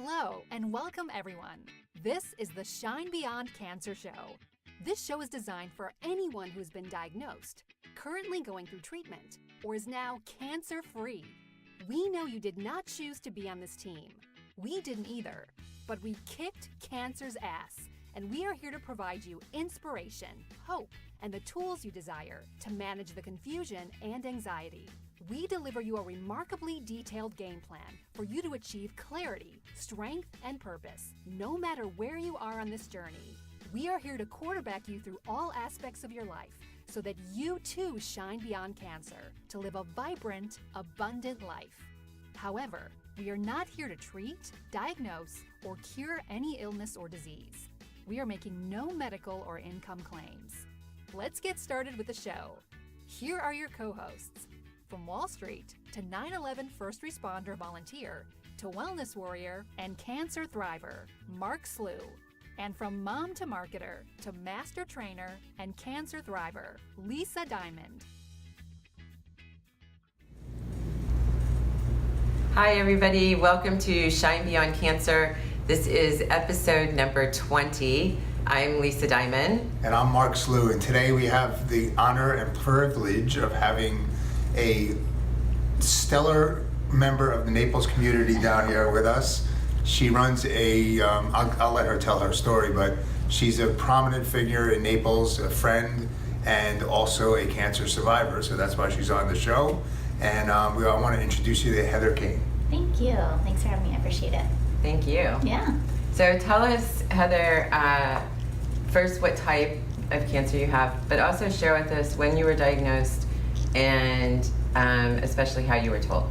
Hello, and welcome everyone. This is the Shine Beyond Cancer Show. This show is designed for anyone who's been diagnosed, currently going through treatment, or is now cancer-free. We know you did not choose to be on this team. We didn't either, but we kicked cancer's ass, and we are here to provide you inspiration, hope, and the tools you desire to manage the confusion and anxiety. We deliver you a remarkably detailed game plan for you to achieve clarity, strength, and purpose, no matter where you are on this journey. We are here to quarterback you through all aspects of your life so that you too shine beyond cancer to live a vibrant, abundant life. However, we are not here to treat, diagnose, or cure any illness or disease. We are making no medical or income claims. Let's get started with the show. Here are your co-hosts. From Wall Street to 9/11 first responder volunteer to wellness warrior and cancer thriver, Mark Slew. And from mom to marketer to master trainer and cancer thriver, Lisa Diamond. Hi everybody, welcome to Shine Beyond Cancer. This is episode number 20. I'm Lisa Diamond. And I'm Mark Slew, and today we have the honor and privilege of having a stellar member of the Naples community down here with us. She runs I'll let her tell her story, but she's a prominent figure in Naples, a friend, and also a cancer survivor, so that's why she's on the show. And I want to introduce you to Heather Caine. Thank you. Thanks for having me. I appreciate it. Thank you. Yeah. So tell us, Heather, first what type of cancer you have, but also share with us when you were diagnosed and especially how you were told.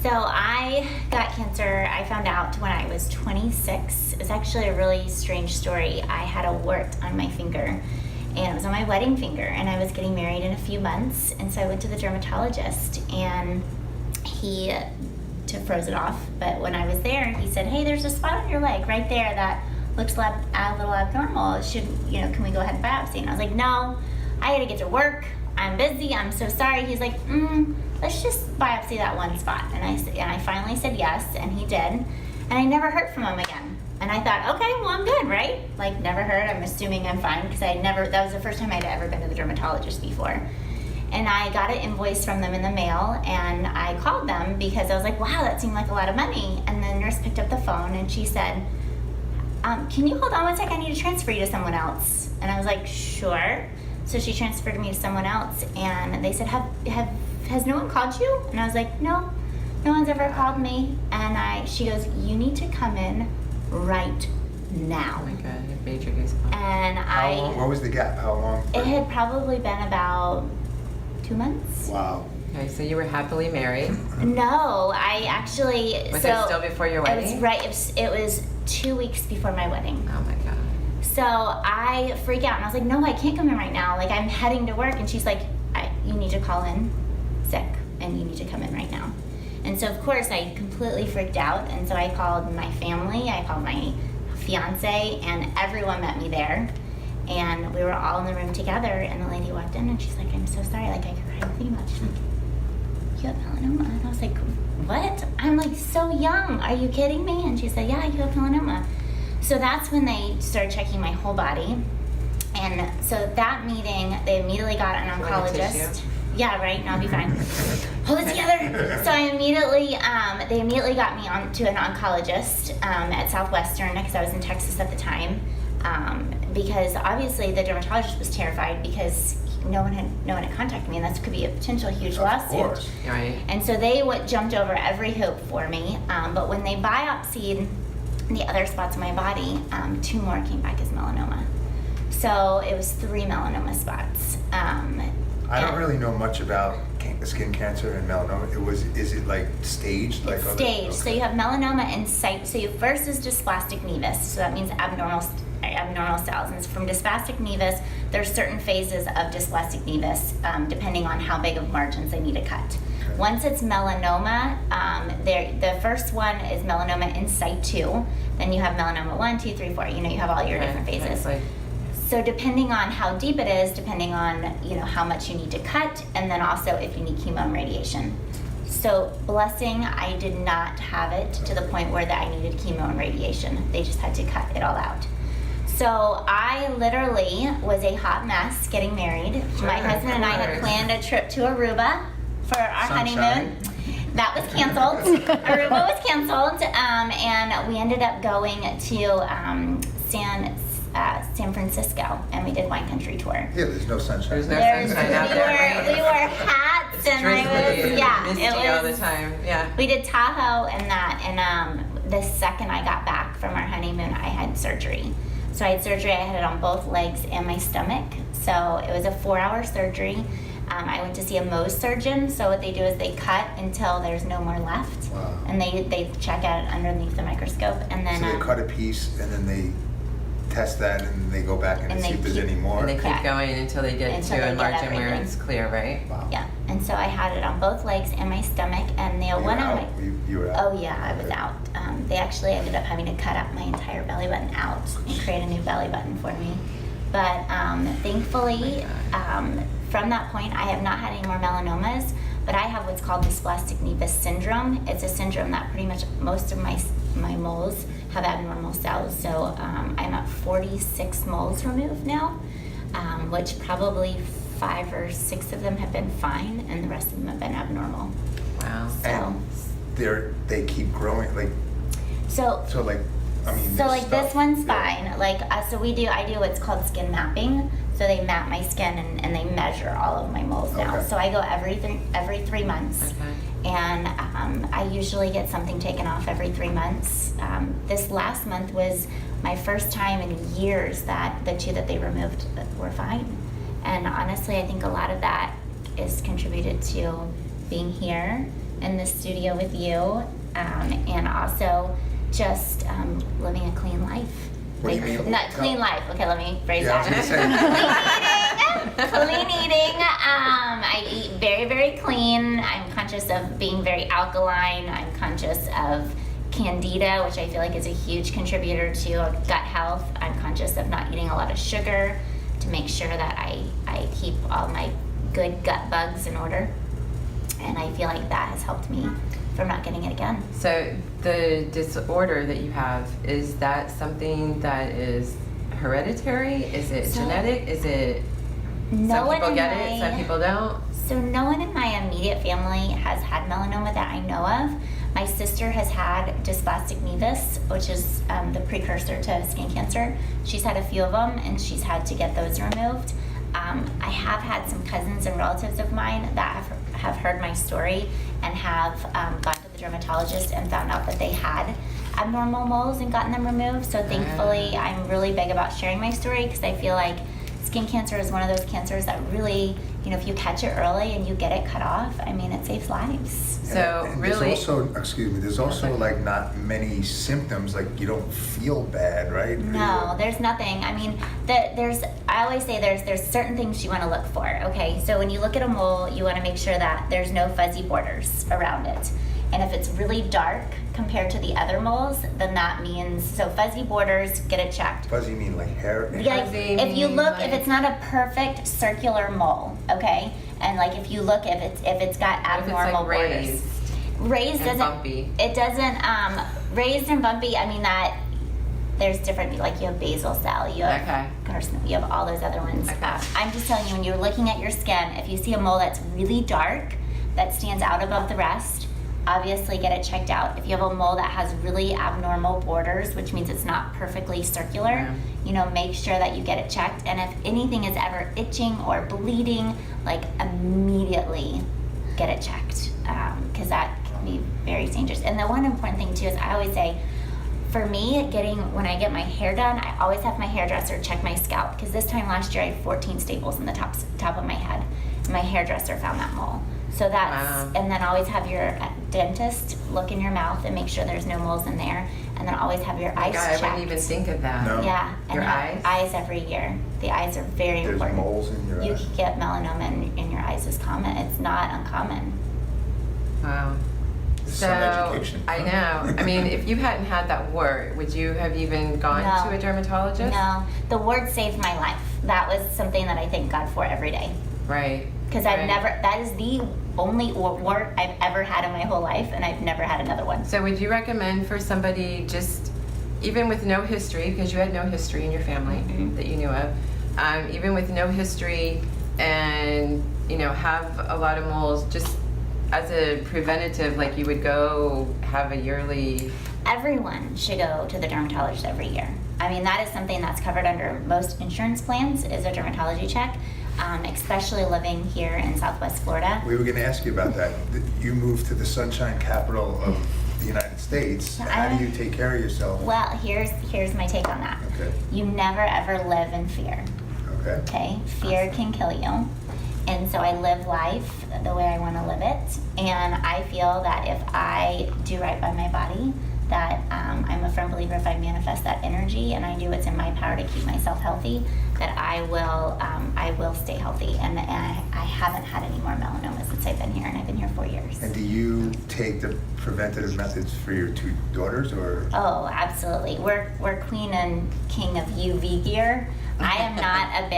So I got cancer, I found out when I was 26. It was actually a really strange story. I had a wart on my finger, and it was on my wedding finger, and I was getting married in a few months, and so I went to the dermatologist, and he froze it off. But when I was there, he said, "Hey, there's a spot on your leg right there that looks a little abnormal. Can we go ahead and biopsy?" And I was like, "No, I gotta get to work. I'm busy. I'm so sorry." He's like, "Let's just biopsy that one spot." And I finally said yes, and he did. And I never heard from him again. And I thought, okay, well, I'm good, right? Like, never heard. I'm assuming I'm fine because that was the first time I'd ever been to the dermatologist before. And I got an invoice from them in the mail, and I called them because I was like, wow, that seemed like a lot of money. And the nurse picked up the phone, and she said, "Can you hold on one sec? I need to transfer you to someone else." And I was like, sure. So she transferred me to someone else, and they said, has no one called you? And I was like, no one's ever called me. And she goes, "You need to come in right now." Oh my God, it made your goosebumps. And How long? What was the gap? How long? It had probably been about 2 months. Wow. Okay, so you were happily married. No, I actually. Was it still before your wedding? It was right. It was 2 weeks before my wedding. Oh my God. So I freak out, and I was like, "No, I can't come in right now. Like, I'm heading to work." And she's like, "You need to call in sick, and you need to come in right now." And so, of course, I completely freaked out. And so I called my family, I called my fiance, and everyone met me there. And we were all in the room together. And the lady walked in, and she's like, "I'm so sorry." Like, I cried thinking about it. She's like, "You have melanoma?" And I was like, "What?" I'm like, "So young. Are you kidding me?" And she said, "Yeah, you have melanoma." So that's when they started checking my whole body. And so that meeting, they immediately got an oncologist. Yeah, right, now I'll be fine. Hold it together. So they immediately got me on to an oncologist at Southwestern, because I was in Texas at the time. Because obviously the dermatologist was terrified because no one had contacted me, and that could be a potential huge lawsuit. Of course. Right. And so they jumped over every hoop for me. But when they biopsied the other spots in my body, 2 more came back as melanoma. So it was 3 melanoma spots. I don't really know much about skin cancer and melanoma. Is it like staged? It's staged. Okay. So you have melanoma in sight. So first is dysplastic nevus. So that means abnormal cells. And from dysplastic nevus, there's certain phases of dysplastic nevus depending on how big of margins they need to cut. Okay. Once it's melanoma, the first one is melanoma in site 2. Then you have melanoma 1, 2, 3, 4. You have all your different phases. So depending on how deep it is, depending on how much you need to cut, and then also if you need chemo and radiation. So blessing, I did not have it to the point where that I needed chemo and radiation. They just had to cut it all out. So I literally was a hot mess getting married. My husband and I had planned a trip to Aruba for our honeymoon. That was canceled. Aruba was canceled, and we ended up going to San Francisco, and we did wine country tour. Yeah, there's no sunshine. There's no sunshine out there. We wore hats, and Misty all the time. Yeah. We did Tahoe and that, and the second I got back from our honeymoon, I had surgery. So I had surgery. I had it on both legs and my stomach. So it was a 4-hour surgery. I went to see a Mohs surgeon. So what they do is they cut until there's no more left, and they check at it underneath the microscope, and then so they cut a piece, and then they test that, and they go back and see if there's any more. And they keep going until they get to a margin where it's clear, right? Wow. Yeah, and so I had it on both legs and my stomach, and You were out. Oh yeah, I was out. They actually ended up having to cut up my entire belly button out and create a new belly button for me. But thankfully, from that point, I have not had any more melanomas, but I have what's called dysplastic nevus syndrome. It's a syndrome that pretty much most of my moles have abnormal cells. So I'm at 46 moles removed now, which probably 5 or 6 of them have been fine, and the rest of them have been abnormal. Wow. So, And they keep growing, like, so like, I mean, So like stuff. this one's Yeah. fine. Like so I do what's called skin mapping. So they map my skin and they measure all of my moles now. Okay. So I go every 3 months, Okay. and I usually get something taken off every 3 months. This last month was my first time in years that the 2 that they removed were fine. And honestly, I think a lot of that is contributed to being here in the studio with you, and also just living a clean life. What do you mean? Not clean life. Okay, let me phrase Yeah, I was that. gonna say. Clean eating. I eat very, very clean. I'm conscious of being very alkaline. I'm conscious of candida, which I feel like is a huge contributor to gut health. I'm conscious of not eating a lot of sugar to make sure that I keep all my good gut bugs in order. And I feel like that has helped me from not getting it again. So the disorder that you have, is that something that is hereditary? Is it genetic? Is it some people get it, some people don't? So no one in my immediate family has had melanoma that I know of. My sister has had dysplastic nevus, which is the precursor to skin cancer. She's had a few of them, and she's had to get those removed. I have had some cousins and relatives of mine that have heard my story and have gone to the dermatologist and found out that they had abnormal moles and gotten them removed. So thankfully, I'm really big about sharing my story, because I feel like skin cancer is one of those cancers that really, if you catch it early and you get it cut off, I mean, it saves lives. So And really, there's also like not many symptoms, like you don't feel bad, right? No, there's nothing. I mean, I always say there's certain things you want to look for, okay? So when you look at a mole, you want to make sure that there's no fuzzy borders around it. And if it's really dark compared to the other moles, then that means, so fuzzy borders, get it checked. Fuzzy mean like hair? Yeah, like, if you look, if it's not a perfect circular mole, okay? And like if you look, if it's got abnormal borders. Raised and doesn't, bumpy. it doesn't, raised and bumpy, I mean that, there's different, like you have basal cell, you have carcinoma, you have all those other ones. Okay. I'm just telling you, when you're looking at your skin, if you see a mole that's really dark, that stands out above the rest, obviously get it checked out. If you have a mole that has really abnormal borders, which means it's not perfectly circular, make sure that you get it checked. And if anything is ever itching or bleeding, like immediately get it checked, because that can be very dangerous. And the one important thing too is I always say, for me, when I get my hair done, I always have my hairdresser check my scalp, because this time last year I had 14 staples in the top of my head. And my hairdresser found that mole. So that's, and then always have your dentist look in your mouth and make sure there's no moles in there. And then always have your eyes checked. I wouldn't even think of that. No. Yeah, and Your have eyes every year. The eyes are very There's important. moles in your You eyes? can get melanoma in your eyes is common. It's not uncommon. Wow. It's So, some education. I know. I mean, if you hadn't had that wart, would you have even gone No. to a dermatologist? No, the wart saved my life. That was something that I thank God for every day. Right. Because right. that is the only wart I've ever had in my whole life, and I've never had another one. So would you recommend for somebody just, even with no history, because you had no history in your family that you knew of, even with no history and, you know, have a lot of moles, just as a preventative, like you would go have a yearly... Everyone should go to the dermatologist every year. I mean, that is something that's covered under most insurance plans, is a dermatology check, especially living here in Southwest Florida. We were going to ask you about that. You moved to the sunshine capital of the United States. How do you take care of yourself? Well, here's my take on that. Okay. You never ever live in fear. Okay. Okay? Fear can kill you. And so I live life the way I want to live it. And I feel that if I do right by my body, that I'm a firm believer if I manifest that energy and I do what's in my power to keep myself healthy, that I will stay healthy. And I haven't had any more melanoma since I've been here, and I've been here 4 years. And do you take the preventative methods for your 2 daughters, or? Oh, absolutely. We're queen and king of UV gear. I am not a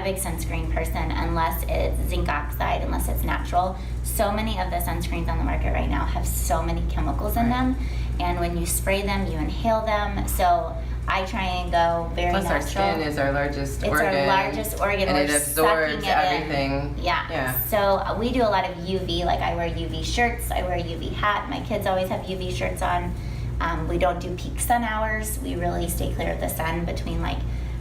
big sunscreen person unless it's zinc oxide, unless it's natural. So many of the sunscreens on the market right now have so many chemicals in them, and when you spray them, you inhale them. So I try and go very Plus natural. our skin is our largest organ. It's our largest organ. And We're it absorbs sucking it everything. in. Yeah. So we do a lot of UV, like I wear UV shirts, I wear a UV hat. My kids always have UV shirts on. We don't do peak sun hours. We really stay clear of the sun between like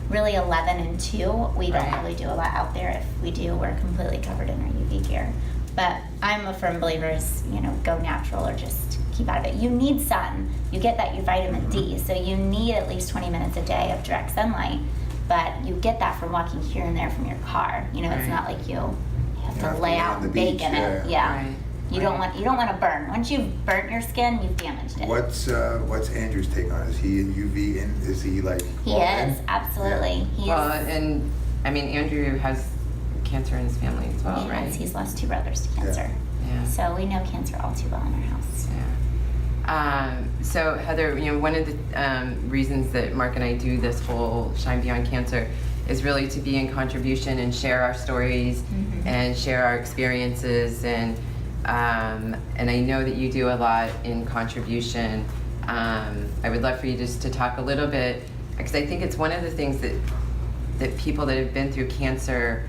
really 11 and 2. We don't really do a lot out there. If we do, we're completely covered in our UV gear. But I'm a firm believer is, you know, go natural or just keep out of it. You need sun. You get that, your vitamin D. So you need at least 20 minutes a day of direct sunlight. But you get that from walking here and there from your car. You know, it's not like you have to lay out and bake in it. Yeah. Right. You don't want to burn. Once you've burnt your skin, you've damaged it. What's Andrew's take on it? Is he in UV, and is he like? He is, absolutely. He Well, is. and I mean, Andrew has cancer in his family as well, right? He's lost 2 brothers to cancer. Yeah. So we know cancer all too well in our house. Yeah. So Heather, you know, one of the reasons that Mark and I do this whole Shine Beyond Cancer is really to be in contribution and share our stories and share our experiences, and I know that you do a lot in contribution. I would love for you just to talk a little bit, because I think it's one of the things that people that have been through cancer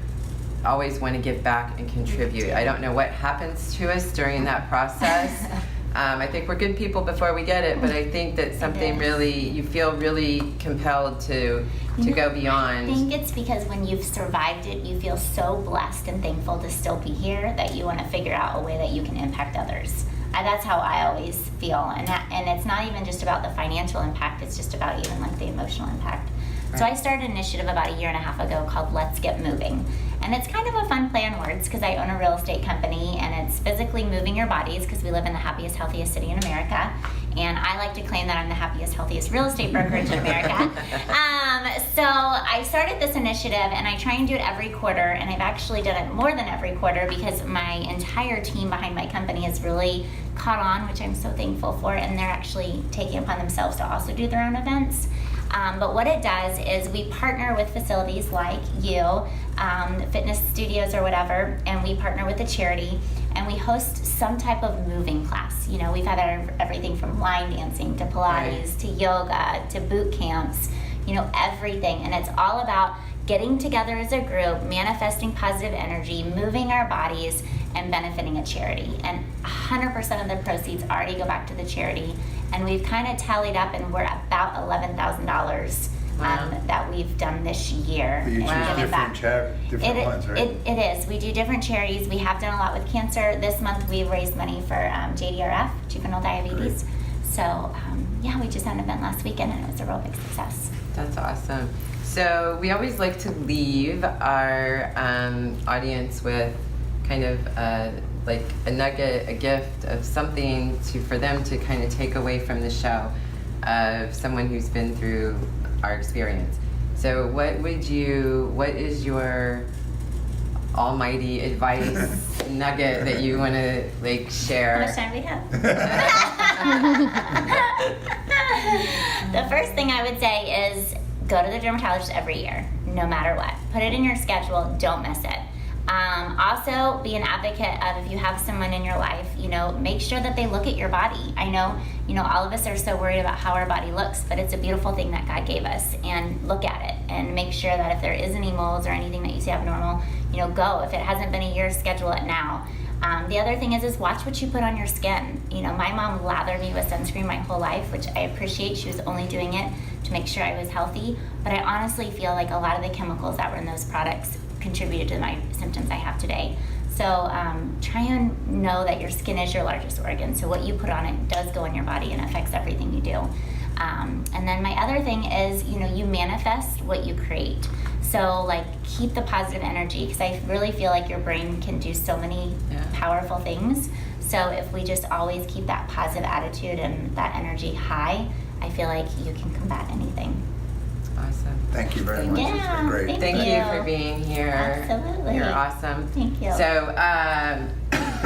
always want to give back and contribute. I don't know what happens to us during that process. I think we're good people before we get it, but I think that something really, you feel really compelled to go beyond. I think it's because when you've survived it, you feel so blessed and thankful to still be here that you want to figure out a way that you can impact others. That's how I always feel, and it's not even just about the financial impact, it's just about even like the emotional impact. Right. So I started an initiative about 1.5 years ago called Let's Get Moving. And it's kind of a fun play on words because I own a real estate company, and it's physically moving your bodies because we live in the happiest, healthiest city in America. And I like to claim that I'm the happiest, healthiest real estate brokerage in America. So I started this initiative, and I try and do it every quarter, and I've actually done it more than every quarter because my entire team behind my company has really caught on, which I'm so thankful for, and they're actually taking it upon themselves to also do their own events. But what it does is we partner with facilities like you, fitness studios or whatever, and we partner with a charity, and we host some type of moving class. You know, we've had everything from line dancing to Pilates to yoga to boot camps, you know, everything. And it's all about getting together as a group, manifesting positive energy, moving our bodies, and benefiting a charity. And 100% of the proceeds already go back to the charity. And we've kind of tallied up, and we're about $11,000 that we've done this year. But you choose different ones, right? It is. We do different charities. We have done a lot with cancer. This month we've raised money for JDRF, juvenile diabetes. Great. So we just had an event last weekend, and it was a real big success. That's awesome. So we always like to leave our audience with kind of like a nugget, a gift of something for them to kind of take away from the show, of someone who's been through our experience. So what is your almighty advice nugget that you want to like share? How much time do we have? The first thing I would say is go to the dermatologist every year, no matter what. Put it in your schedule, don't miss it. Also, be an advocate of, if you have someone in your life, make sure that they look at your body. I know, all of us are so worried about how our body looks, but it's a beautiful thing that God gave us. And look at it and make sure that if there is any moles or anything that you see abnormal, go. If it hasn't been a year, schedule it now. The other thing is watch what you put on your skin. My mom lathered me with sunscreen my whole life, which I appreciate. She was only doing it to make sure I was healthy. But I honestly feel like a lot of the chemicals that were in those products contributed to my symptoms I have today. So try and know that your skin is your largest organ. So what you put on it does go in your body and affects everything you do. And then my other thing is, you manifest what you create. So keep the positive energy, because I really feel like your brain can do so many powerful things. So if we just always keep that positive attitude and that energy high, I feel like you can combat anything. Awesome. Thank you very much. It's been great. Thank you for being here. Absolutely. You're awesome. Thank you. So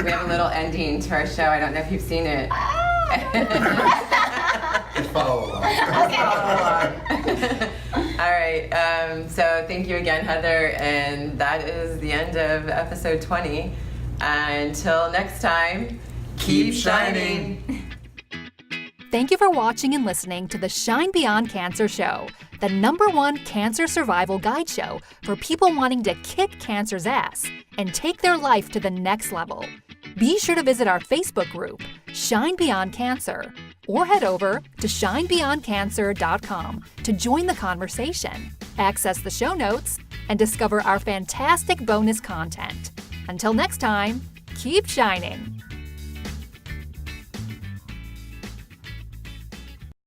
we have a little ending to our show. I don't know if you've seen it. Just follow along. All right. So thank you again, Heather. And that is the end of episode 20. Until next time, keep shining. Thank you for watching and listening to the Shine Beyond Cancer Show, the #1 cancer survival guide show for people wanting to kick cancer's ass and take their life to the next level. Be sure to visit our Facebook group, Shine Beyond Cancer, or head over to shinebeyondcancer.com to join the conversation, access the show notes, and discover our fantastic bonus content. Until next time, keep shining.